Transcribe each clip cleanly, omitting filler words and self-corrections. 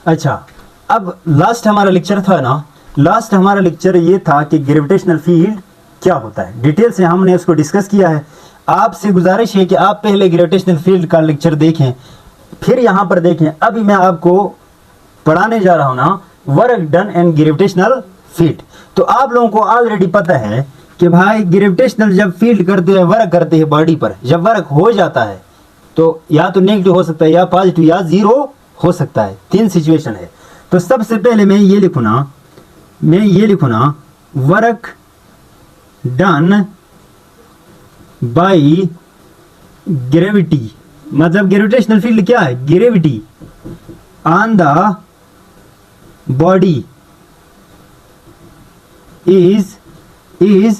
अच्छा, अब लास्ट हमारा लेक्चर था ना, लास्ट हमारा लेक्चर ये था कि ग्रेविटेशनल फील्ड क्या होता है, डिटेल से हमने उसको डिस्कस किया है। आपसे गुजारिश है कि आप पहले ग्रेविटेशनल फील्ड का लेक्चर देखें, फिर यहाँ पर देखें। अभी मैं आपको पढ़ाने जा रहा हूँ ना work done and gravitational field. तो आप लोगों को ऑलरेडी पता है कि भाई ग्रेविटेशनल जब फील्ड करते हैं, वर्क करते हैं बॉडी पर, जब वर्क हो जाता है तो या तो नेगेटिव हो सकता है, या पॉजिटिव, या जीरो हो सकता है। 3 सिचुएशन है। तो सबसे पहले मैं ये लिखूँ ना, वर्क डन बाय ग्रेविटी, मतलब ग्रेविटेशनल फील्ड क्या है, gravity on the body is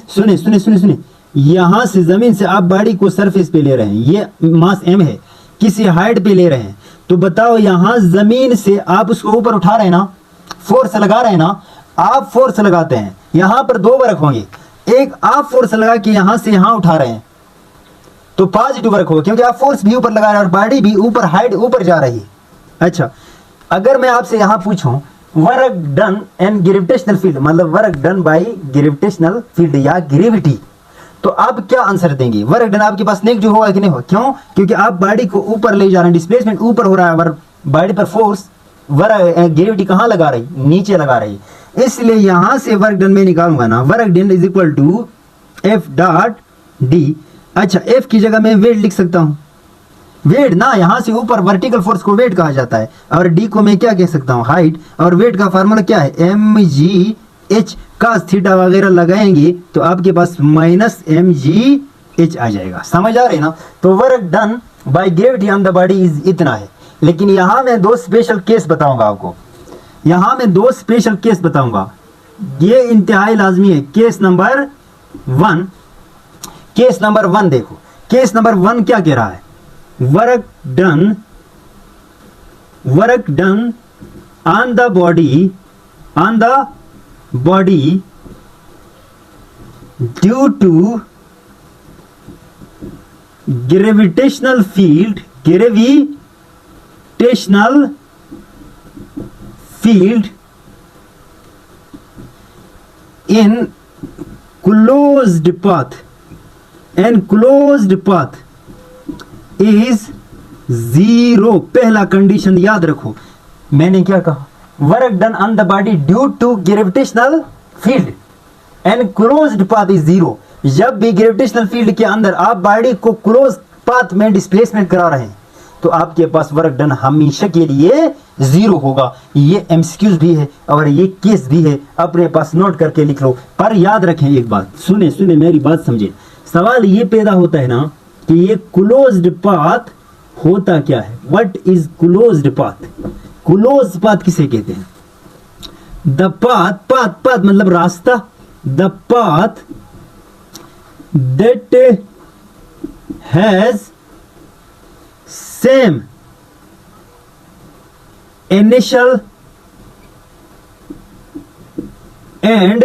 सुने, यहां से जमीन से आप बॉडी को सरफेस पे ले रहे हैं, ये मास m है, किसी हाइट पे ले रहे हैं। तो बताओ यहां जमीन से आप उसको ऊपर उठा रहे हैं ना, फोर्स लगा रहे हैं ना, आप फोर्स लगाते हैं, यहां पर 2 वर्क होंगे। एक आप फोर्स लगा के यहां से यहां उठा रहे हैं तो पॉजिटिव वर्क होगा, क्योंकि आप फोर्स भी ऊपर लगा रहे हैं और बॉडी भी ऊपर, हाइट ऊपर जा रही है। अच्छा, अगर मैं आपसे यहां पूछूं work done and gravitational field, मतलब work done by gravitational field या ग्रेविटी, तो आप क्या आंसर देंगे? वर्क डन आपके पास नेगेटिव होगा कि नहीं होगा? क्यों? क्योंकि आप बॉडी को ऊपर ले जा रहे हैं, डिस्प्लेसमेंट ऊपर हो रहा है, बॉडी पर फोर्स ग्रेविटी कहां लगा रही, नीचे लगा रही। इसलिए यहां से वर्क डन में निकालूंगा ना, work done is equal to F dot D. अच्छा, एफ की जगह मैं वेट लिख सकता हूं, वेट ना, यहां से ऊपर वर्टिकल फोर्स को वेट कहा जाता है, और डी को मैं क्या कह सकता हूं, हाइट। और वेट का फार्मूला क्या है, M G H, cos theta वगैरह लगाएंगे तो आपके पास माइनस एम जी एच आ जाएगा। समझ आ रही ना? तो work done by gravity on the body is इतना है। लेकिन यहां मैं 2 स्पेशल केस बताऊंगा आपको, यहां मैं 2 स्पेशल केस बताऊंगा, ये इंतहाई लाजमी है। केस नंबर 1 देखो, केस नंबर 1 क्या कह रहा है, work done on the body due to gravitational field in closed path is 0। पहला कंडीशन याद रखो, मैंने क्या कहा, work done on the body due to gravitational field and closed path is 0। जब भी ग्रेविटेशनल फील्ड के अंदर आप बॉडी को क्लोज पाथ में डिस्प्लेसमेंट करा रहे हैं तो आपके पास वर्क डन हमेशा के लिए 0 होगा। ये एमसीक्यूज भी है और ये केस भी है, अपने पास नोट करके लिख लो। पर याद रखें एक बात, सुने मेरी बात समझे। सवाल ये पैदा होता है ना कि ये क्लोज्ड पाथ होता क्या है, what is closed path? Closed path किसे कहते हैं? द पाथ मतलब रास्ता, the path that has same initial and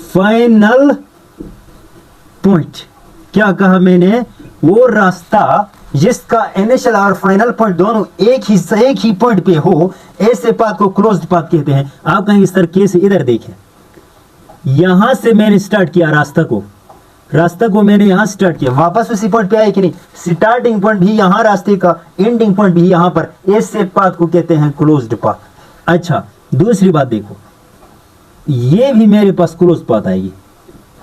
final point। क्या कहा मैंने? वो रास्ता जिसका इनिशियल और फाइनल पॉइंट दोनों एक ही पॉइंट पे हो, ऐसे पाथ को क्लोज्ड पाथ कहते हैं। आप कहेंगे सर कैसे? इधर देखें, यहां से मैंने स्टार्ट किया रास्ता को मैंने यहां स्टार्ट किया, वापस उसी पॉइंट पे आए कि नहीं? स्टार्टिंग पॉइंट भी यहां रास्ते का, एंडिंग पॉइंट भी यहां पर, ऐसे पाथ को कहते हैं क्लोज्ड पाथ। अच्छा, दूसरी बात देखो, ये भी मेरे पास क्लोज पाथ आएगी,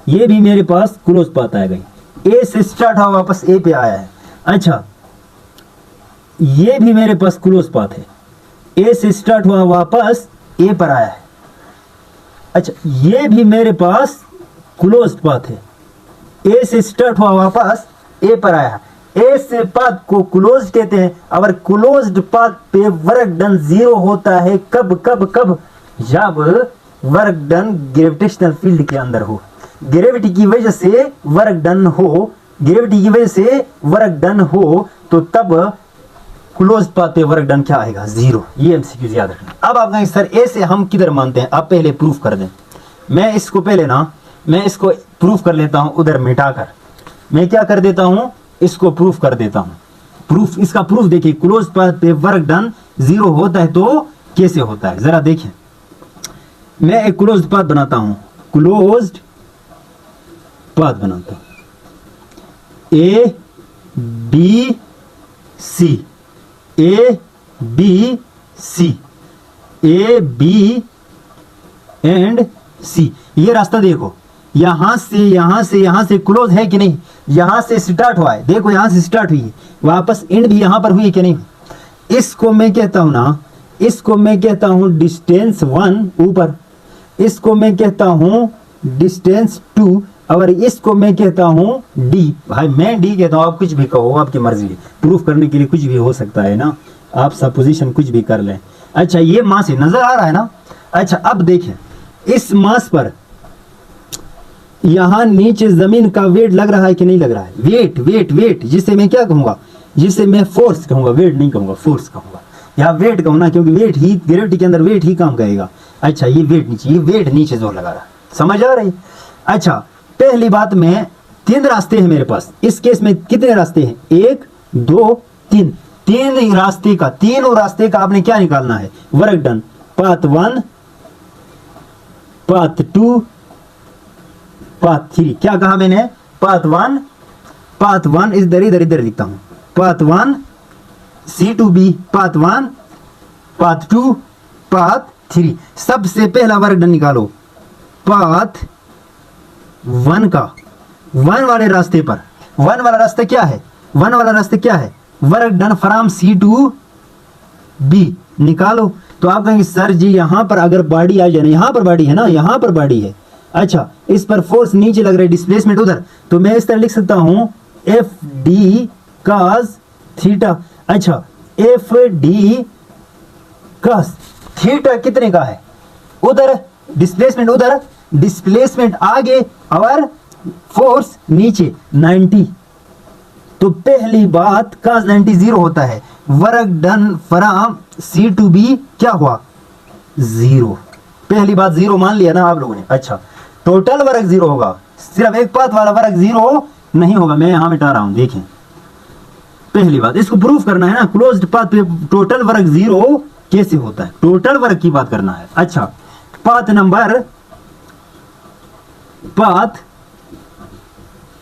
ये भी मेरे पास क्लोज पाथ आएगा। ए से स्टार्ट हुआ वापस ए पे आया है। अच्छा, ये भी मेरे पास क्लोज पाथ है, ए से स्टार्ट हुआ वापस ए पर आया है। अच्छा, ये भी मेरे पास क्लोज पाथ है, ए से स्टार्ट हुआ वापस ए पर आया। ए से पाथ को क्लोज कहते हैं, और क्लोज्ड पाथ पे वर्क डन 0 होता है। कब? जब वर्क डन ग्रेविटेशनल फील्ड के अंदर हो, ग्रेविटी की वजह से वर्क डन हो, तो तब क्लोज पाथ पे वर्क डन क्या आएगा? 0। ये एमसीक्यू याद रखना। अब आप कहेंगे सर ए से हम किधर मानते हैं? आप पहले प्रूफ कर दें। मैं इसको प्रूफ कर लेता हूं, उधर मिटाकर मैं क्या कर देता हूं, इसको प्रूफ कर देता हूं। इसका प्रूफ देखिए, क्लोज पाथ पे वर्क डन जीरो होता है तो कैसे होता है, जरा देखें। मैं एक क्लोज्ड पाथ बनाता हूं, क्लोज्ड पाथ बनाता हूं, A B C, A B C, A B and C. ये रास्ता देखो, यहां से क्लोज है कि नहीं, यहां से स्टार्ट हुआ है, देखो यहां से स्टार्ट हुई है, वापस एंड भी यहां पर हुई है कि नहीं। इसको मैं कहता हूं ना, इसको मैं कहता हूं डिस्टेंस 1 ऊपर, इसको मैं कहता हूं डिस्टेंस 2, और इसको मैं कहता हूं डी। भाई मैं डी कहता हूं, आप कुछ भी कहो, आपकी मर्जी, प्रूफ करने के लिए कुछ भी हो सकता है ना, आप सपोजिशन कुछ भी कर लें। अच्छा ये मास है, नजर आ रहा है ना। अच्छा अब देखें, इस मास पर यहां नीचे जमीन का वेट लग रहा है कि नहीं लग रहा है, वेट वेट वेट, जिसे मैं क्या कहूंगा, जिसे मैं फोर्स कहूंगा, वेट नहीं कहूंगा, फोर्स कहूंगा, यहाँ वेट कहूँ ना, क्योंकि वेट ही, ग्रेविटी के अंदर वेट ही काम करेगा। अच्छा ये वेट नीचे, ये वेट नीचे जोर लगा रहा है, समझ आ रही। अच्छा पहली बात, मैं 3 रास्ते हैं मेरे पास, इस केस में कितने रास्ते हैं, 1 2 3, 3 रास्ते का, तीनों रास्ते का आपने क्या निकालना है, work done, path 1, path 2, path 3। क्या कहा मैंने, पाथ 1, पाथ 1 इधर इधर इधर लिखता हूं, path 1 C to B, path 1, path 2, path 3। सबसे पहला वर्क डन निकालो, पाथ 1 का, 1 वाले रास्ते पर, 1 वाला रास्ता क्या है, 1 वाला रास्ता क्या है, work done from C to B निकालो। तो आप कहेंगे सर जी यहां पर अगर बॉडी आ जाए, यहां पर बॉडी है ना, यहां पर बॉडी है, अच्छा इस पर फोर्स नीचे लग रहा है, डिस्प्लेसमेंट उधर, तो मैं इस तरह लिख सकता हूं एफ डी कॉस थीटा। अच्छा एफ डी कॉस थीटा कितने का है, उधर डिस्प्लेसमेंट, उधर डिस्प्लेसमेंट आगे और फोर्स नीचे 90। तो पहली बात cos 90 0 होता है, work done from C to B क्या हुआ, 0। पहली बात 0 मान लिया ना आप लोगों ने। अच्छा टोटल वर्क 0 होगा, सिर्फ एक पाथ वाला वर्क 0 नहीं होगा, मैं यहां मिटा रहा हूं, देखें पहली बात इसको प्रूफ करना है ना, क्लोज्ड पाथ पे टोटल वर्क 0 कैसे होता है, टोटल वर्क की बात करना है। अच्छा path number, path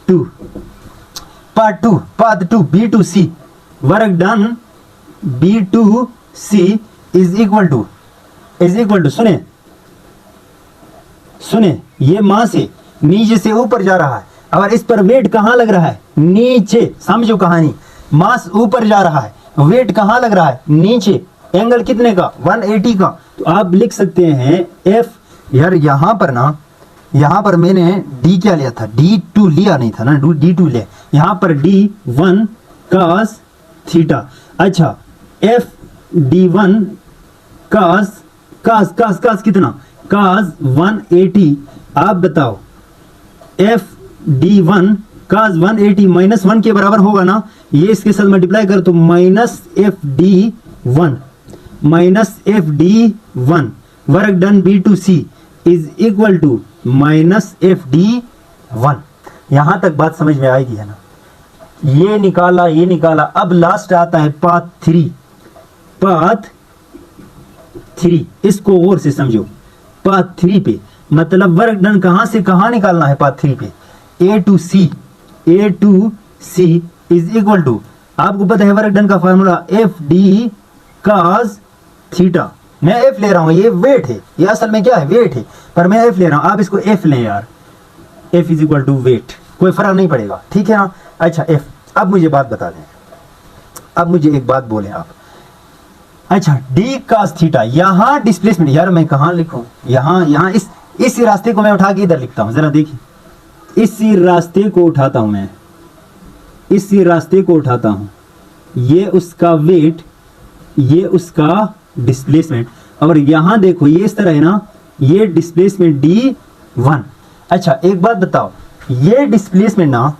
2, path 2 B to C, work done B to C is equal to सुने ये मास है, नीचे से ऊपर जा रहा है, और इस पर वेट कहां लग रहा है, नीचे, समझो कहानी, मास ऊपर जा रहा है, वेट कहां लग रहा है, नीचे, एंगल कितने का, 180 का। तो आप लिख सकते हैं एफ, यार यहां पर ना, यहां पर मैंने डी क्या लिया था, D2 लिया नहीं था ना, D2 लिया, यहां पर D1 cos थीटा। अच्छा एफ D1 cos कितना, cos 180। आप बताओ एफ D1 cos 180 -1 के बराबर होगा ना, ये इसके साथ मल्टीप्लाई कर तो -FD1 work done B to C is equal to -FD1। यहां तक बात समझ में आएगी है ना, ये निकाला। अब लास्ट आता है पाथ 3, इसको और से समझो, पाथ 3 पे मतलब वर्क डन कहां से कहां निकालना है, पाथ 3 पे A to C is equal to, आपको पता है वर्क डन का फार्मूला FD cos थीटा। मैं F ले रहा हूं, ये वेट है, ये असल में क्या है, वेट है, पर मैं F ले रहा हूं, आप इसको F लें यार, F is equal to weight, कोई फर्क नहीं पड़ेगा, ठीक है ना। अच्छा F, अब मुझे बात बता दें, अब मुझे एक बात बोले आप। अच्छा D cos थीटा, यहां डिस्प्लेसमेंट, यार मैं कहां लिखूं, यहां इसी रास्ते को मैं उठा के इधर लिखता हूं, जरा देखिए, इसी रास्ते को उठाता हूं मैं, इसी रास्ते को उठाता हूं, ये उसका वेट, ये उसका डिस्प्लेसमेंट, और यहां देखो ये इस तरह है ना, ये डिस्प्लेसमेंट D1। अच्छा एक बात बताओ, ये डिस्प्लेसमेंट ना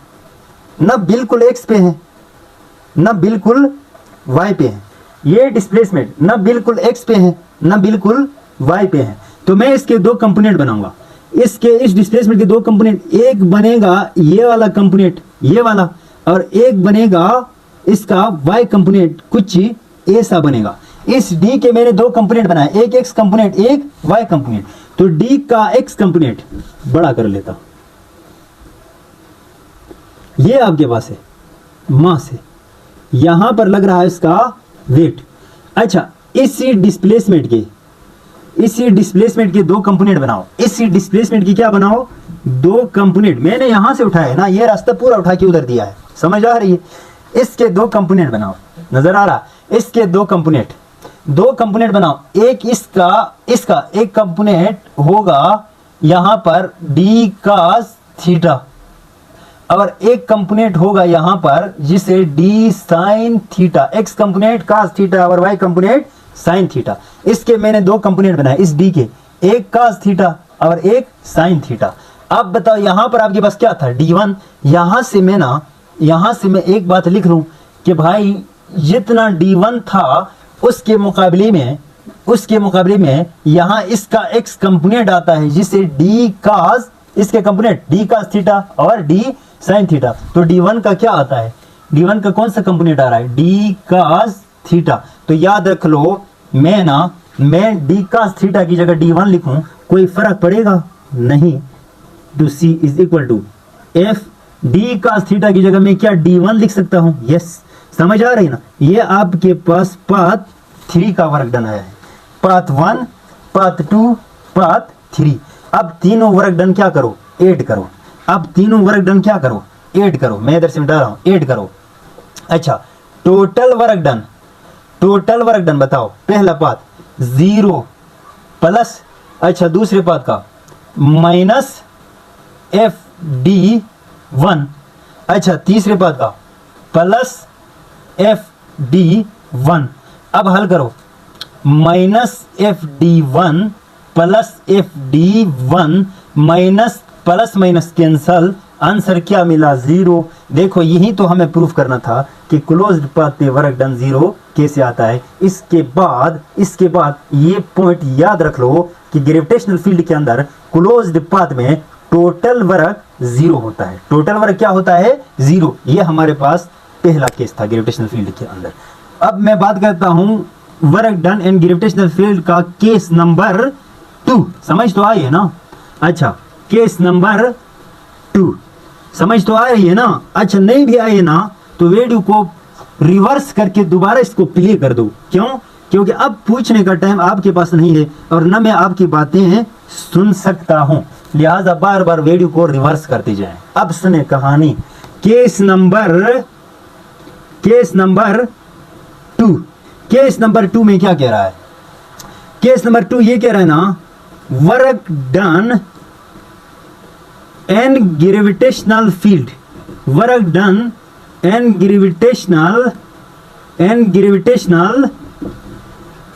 बिल्कुल x पे है, ना बिल्कुल y पे है, ये डिस्प्लेसमेंट ना बिल्कुल x पे है, ना बिल्कुल y पे है। तो मैं इसके 2 कंपोनेंट बनाऊंगा, इस डिस्प्लेसमेंट के 2 कंपोनेंट, एक बनेगा ये वाला कंपोनेंट, ये वाला, और एक बनेगा इसका y कंपोनेंट, कुछ ऐसा बनेगा। इस डी के मैंने दो कंपोनेंट बनाए, एक एक्स कंपोनेंट एक वाई कंपोनेंट, तो डी का एक्स कंपोनेंट बड़ा कर लेता हूं, ये आपके पास है मास है, यहां पर लग रहा है इसका वेट। अच्छा, इसी डिस्प्लेसमेंट के दो कंपोनेंट बनाओ, इसी डिस्प्लेसमेंट की क्या बनाओ, दो कंपोनेंट। मैंने यहां से उठाया ना, ये रास्ता पूरा उठा के उधर दिया है, समझ आ रही है। इसके दो कंपोनेंट बनाओ, नजर आ रहा, इसके दो कंपोनेंट बनाओ। एक इसका एक कंपोनेंट होगा यहां पर डी कास थीटा, और एक कंपोनेंट होगा यहां पर जिसे D sine theta, X component cos theta और वाई कंपोनेंट साइन थीटा। इसके मैंने दो कंपोनेंट बनाए इस डी के, एक कास थीटा और एक साइन थीटा। अब बताओ यहां पर आपके पास क्या था, डी1। यहां से मैं एक बात लिख लूं कि भाई जितना डी1 था उसके मुकाबले में यहां इसका एक्स कंपोनेंट आता है जिसे डी कास, इसके कंपोनेंट डी कास थीटा और डी साइन थीटा। तो डी1 का क्या आता है, डी1 का कौन सा कंपोनेंट आ रहा है, डी कास थीटा। तो याद रख लो, मैं डी कास थीटा की जगह डी1 लिखूं, कोई फर्क पड़ेगा नहीं। To C is equal to F D cos theta की जगह मैं क्या डी1 लिख सकता हूं। यस, समझ आ रही ना। ये आपके पास पाथ 3 का वर्क डन आया है, पाथ 1, पाथ 2, पाथ 3। अब तीनों वर्क डन क्या करो, ऐड करो। मैं इधर से मिटा रहा हूं, ऐड करो। अच्छा, टोटल वर्क डन बताओ। पहला पाथ 0 प्लस, अच्छा दूसरे पाथ का माइनस एफ डी 1, अच्छा तीसरे पाथ का प्लस एफ डी 1। अब हल करो, minus F D 1 plus F D 1 minus plus minus cancel, answer क्या मिला, 0। देखो यही तो हमें प्रूफ करना था कि क्लोज्ड पाथ पे वर्क डन 0 कैसे आता है। इसके बाद ये पॉइंट याद रख लो कि ग्रेविटेशनल फील्ड के अंदर क्लोज्ड पाथ में टोटल वर्क 0 होता है। टोटल वर्क क्या होता है, 0। ये हमारे पास पहला केस था ग्रेविटेशनल फील्ड के अंदर। अब मैं बात करता हूं work done in gravitational field का केस नंबर 2। समझ तो आई है ना। अच्छा, केस नंबर 2 समझ तो आ रही है ना। अच्छा, नहीं भी आई है ना तो वीडियो को रिवर्स करके दोबारा इसको प्ले कर दो। क्यों, क्योंकि अब पूछने का टाइम आपके पास नहीं है और न मैं आपकी बातें सुन सकता हूं, लिहाजा बार बार वीडियो को रिवर्स करते जाएं। अब सुने कहानी। केस नंबर 2 में क्या कह रहा है, केस नंबर 2 ये कह रहा है ना, work done an gravitational field, work done an gravitational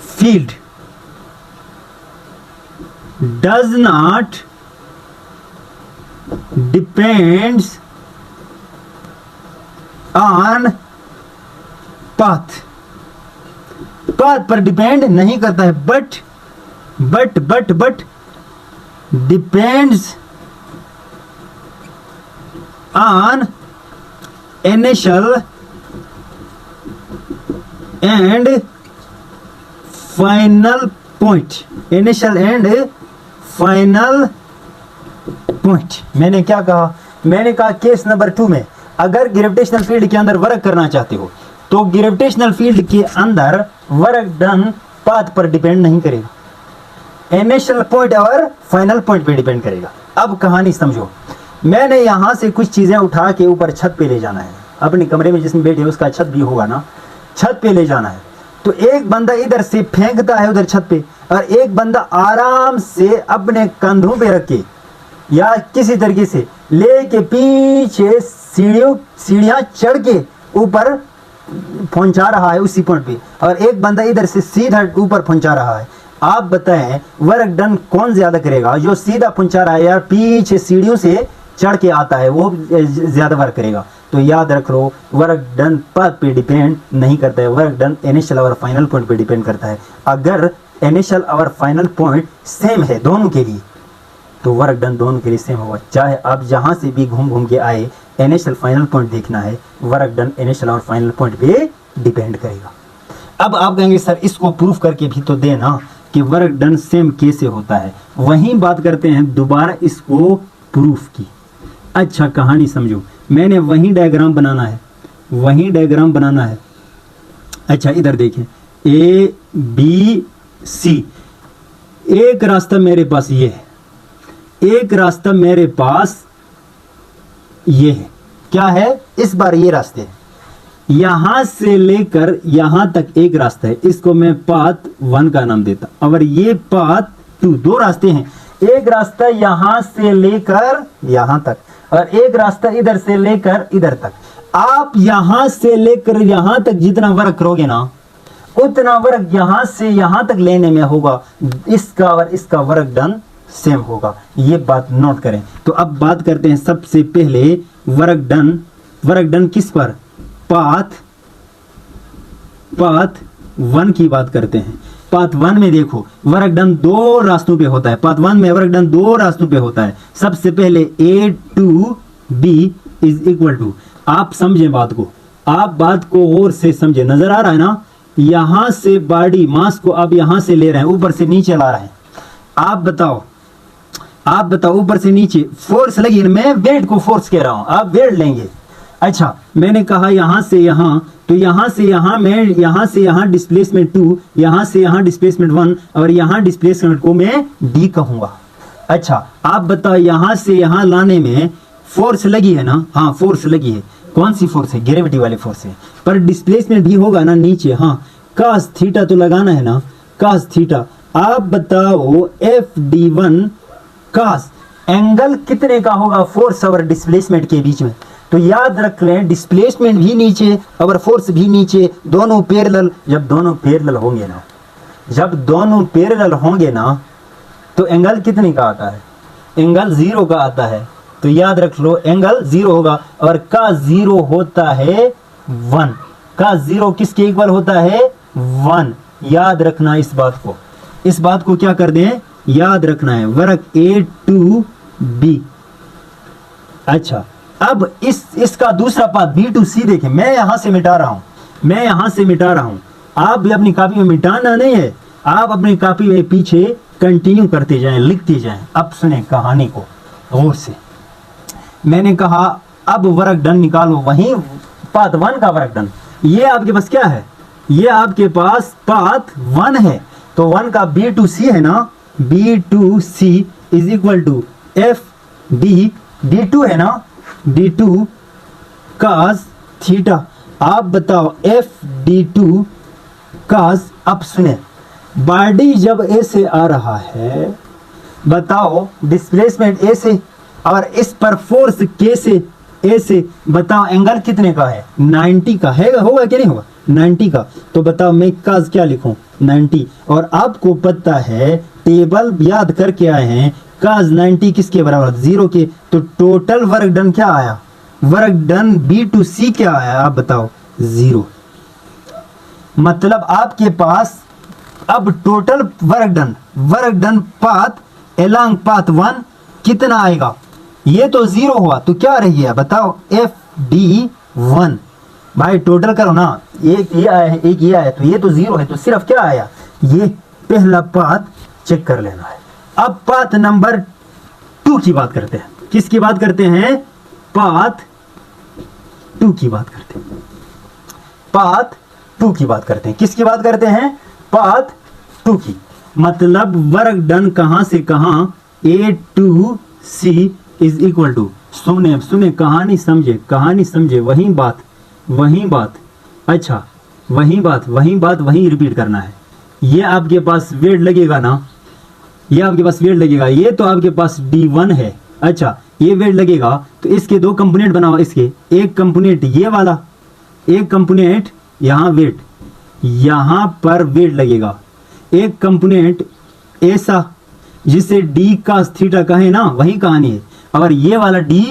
field does not depends on path पर डिपेंड नहीं करता है, but depends on initial and final point. मैंने क्या कहा, मैंने कहा केस नंबर 2 में अगर ग्रेविटेशनल फील्ड के अंदर वर्क करना चाहते हो तो ग्रेविटेशनल फील्ड के अंदर वर्क डन पाथ पर डिपेंड नहीं करेगा, इनिशियल पॉइंट और फाइनल पॉइंट पे डिपेंड करेगा। अब कहानी समझो, मैंने यहां से कुछ चीजें उठा के ऊपर छत पे ले जाना है, अपने कमरे में जिसमें बैठे उसका छत भी होगा ना, छत पे ले जाना है। तो एक बंदा इधर से फेंकता है उधर छत पे, और एक बंदा आराम से अपने कंधों पे रख के या किसी तरीके से लेके पीछे सीढ़ियां चढ़ के ऊपर पहुंचा रहा है उसी पॉइंट पे, और एक बंदा इधर से सीधा ऊपर पहुंचा रहा है। आप बताएं वर्क डन कौन ज्यादा करेगा, जो सीधा पहुंचा रहा है या पीछे सीढ़ियों से चढ़ के आता है वो ज्यादा वर्क करेगा। तो याद रख लो, वर्क डन पाथ पे डिपेंड नहीं करता है, वर्क डन इनिशियल और फाइनल पॉइंट पे डिपेंड करता है। अगर इनिशियल और फाइनल पॉइंट सेम है दोनों के लिए तो वर्क डन दोनों के लिए सेम होगा। चाहे आप जहां से भी घूम के आए, इनिशियल फाइनल पॉइंट देखना है, वर्क डन इनिशियल और फाइनल पॉइंट पे डिपेंड करेगा। अब आप कहेंगे सर इसको प्रूफ करके भी तो देना कि वर्क डन सेम कैसे होता है। वहीं बात करते हैं दोबारा इसको प्रूफ की। अच्छा कहानी समझो, मैंने वही डायग्राम बनाना है, वही डायग्राम बनाना है। अच्छा इधर देखें, ए बी सी, एक रास्ता मेरे पास ये है, एक रास्ता मेरे पास ये है। क्या है? इस बार ये रास्ते, यहां से लेकर यहां तक एक रास्ता है, इसको मैं पाथ 1 का नाम देता। और ये पाथ 2, दो रास्ते हैं, एक रास्ता यहां से लेकर यहां तक और एक रास्ता इधर से लेकर इधर तक। आप यहां से लेकर यहां तक जितना वर्क करोगे ना, उतना वर्क यहां से यहां तक लेने में होगा। इसका और इसका वर्क डन सेम होगा, ये बात नोट करें। तो अब बात करते हैं सबसे पहले वर्क डन। वर्क डन किस पर? पाथ 1 की बात करते हैं। पाथ 1 में देखो वर्क डन 2 रास्तों पे होता है। पाथ 1 में वर्क डन 2 रास्तों पे होता है। सबसे पहले A to B is equal to, आप समझें बात को, आप बात को और से समझे, नजर आ रहा है ना, यहां से बॉडी मास को आप यहां से ले रहे हैं, ऊपर से नीचे ला रहे हैं। आप बताओ ऊपर से नीचे फोर्स लगी, मैं वेट को फोर्स कह रहा हूं, आप वेट लेंगे। अच्छा मैंने कहा यहां से यहां, तो यहां से यहां, मैं यहां से यहां डिस्प्लेसमेंट 2, यहां से यहां डिस्प्लेसमेंट 1 और यहां डिस्प्लेसमेंट को मैं D कहूंगा। अच्छा आप बताओ यहां से यहां लाने में फोर्स लगी है ना? हाँ फोर्स लगी है। कौन सी फोर्स है? ग्रेविटी वाली फोर्स है। पर डिस्प्लेसमेंट भी होगा ना नीचे, हाँ cos थीटा तो लगाना है ना, cos थीटा। आप बताओ FD1 cos एंगल कितने का होगा? फोर्स और डिस्प्लेसमेंट के बीच में। तो याद रख लें डिस्प्लेसमेंट भी नीचे और फोर्स भी नीचे, दोनों पैरेलल। जब दोनों पैरेलल होंगे ना, तो एंगल कितने का आता है? एंगल 0 का आता है। तो याद रख लो एंगल 0 होगा और का 0 होता है 1। का 0 किसके इक्वल होता है? 1। याद रखना इस बात को क्या कर दें? याद रखना है वर्क A to B। अच्छा अब इसका दूसरा पाथ B to C देखें, मैं यहां से मिटा रहा हूं, आप भी अपनी कॉपी में मिटाना नहीं है, आप अपनी कॉपी में पीछे कंटिन्यू करते जाएं, लिखते जाएं। अब सुने कहानी को गौर से। मैंने कहा अब वर्क डन निकालो, वहीं पाथ 1 का वर्क डन। ये आपके पास क्या है? ये आपके पास पाथ 1 है, तो 1 का B to C है ना, B to C is equal to FD, D2 है ना, D2 cos थीटा। आप बताओ FD2 cos। अब सुने, बॉडी जब ए से आ रहा है, बताओ डिस्प्लेसमेंट ए से और इस पर फोर्स के से ए से, बताओ एंगल कितने का है? 90 का है, होगा कि नहीं होगा? 90 का। तो बताओ मैं cos क्या लिखूं? 90। और आपको पता है टेबल याद करके आए हैं, cos 90 किसके बराबर? 0 के। तो टोटल वर्क डन क्या आया? Work done B to C क्या आया? आप बताओ 0। मतलब आपके पास अब total work done path along path 1 कितना आएगा? ये तो 0 हुआ, तो क्या रह गया बताओ? FD1। भाई टोटल करो ना, एक ये आया है, एक ये आया, तो ये तो 0 है, तो सिर्फ क्या आया? ये पहला पाथ चेक कर लेना है। अब पाथ नंबर 2 की बात करते हैं। किसकी बात करते हैं? पाथ 2 की बात करते हैं। पाथ 2 की बात करते हैं। किसकी बात करते हैं? पाथ 2 की। मतलब वर्क डन कहां से कहां? A to C is equal to, सुने कहानी समझे, वही बात। अच्छा वही बात वही रिपीट करना है। ये आपके पास वेट लगेगा ना, ये आपके पास वेट लगेगा, ये तो आपके पास D1 है। अच्छा ये वेट लगेगा, तो इसके 2 कंपोनेंट बनाओ। इसके एक कंपोनेंट ये वाला, एक कंपोनेंट यहाँ वेट, यहाँ पर वेट लगेगा। एक कंपोनेंट ऐसा जिसे D cos थीटा कहे ना, वही कहानी है। और ये वाला D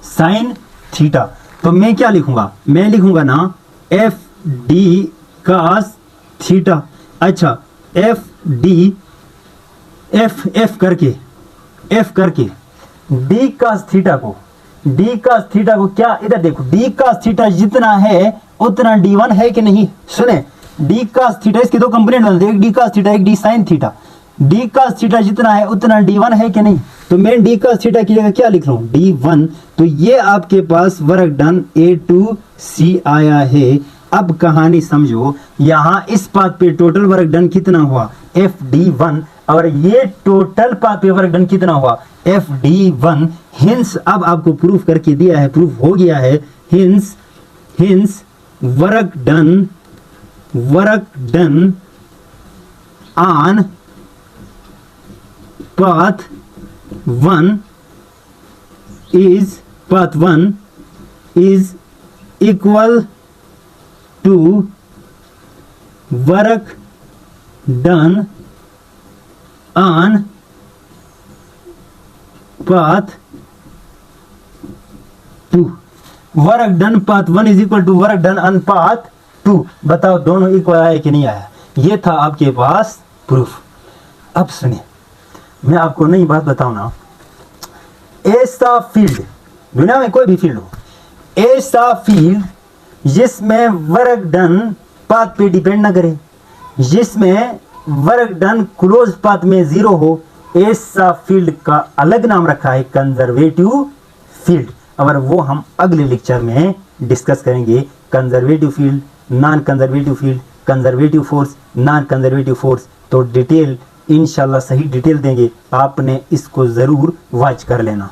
sin थीटा। तो मैं क्या लिखूंगा? मैं लिखूंगा ना FD cos थीटा। अच्छा FD F करके D cos थीटा को क्या, इधर देखो, D cos थीटा जितना है उतना D1 है कि नहीं? सुने डी कास थीटा, इसके दो कंपोनेंट बनते हैं, एक डी कास थीटा एक D sine theta. D cos theta जितना है उतना D1 है कि नहीं, तो मैं डी कास थीटा की जगह क्या लिख रहा हूँ D1। तो ये आपके पास वर्क डन A2C आया है। अब कहानी समझो, यहाँ इस पाथ पे टोटल वर्क डन कितना हुआ FD1, और ये टोटल पाथ पे वर्क डन कितना हुआ FD1। हिंस अब आपको प्रूफ करके दिया है, प्रूफ हो गया है। Hints work done on path 1 is equal to work done on path 2। Work done path 1 is equal to work done on path 2। बताओ दोनों इक्वल आया कि नहीं आया, ये था आपके पास प्रूफ। अब सुनिए, मैं आपको नई बात बताऊं ना, ऐसा फील्ड, दुनिया में कोई भी फील्ड हो, ऐसा फील्ड जिसमें वर्क डन पाथ पे डिपेंड ना करे, जिसमें वर्क डन क्लोज पाथ में 0 हो, ऐसा फील्ड का अलग नाम रखा है कंजर्वेटिव फील्ड। और वो हम अगले लेक्चर में डिस्कस करेंगे। Conservative field, non conservative field, conservative force, non conservative force. तो डिटेल इंशाल्लाह सही डिटेल देंगे, आपने इसको ज़रूर वॉच कर लेना।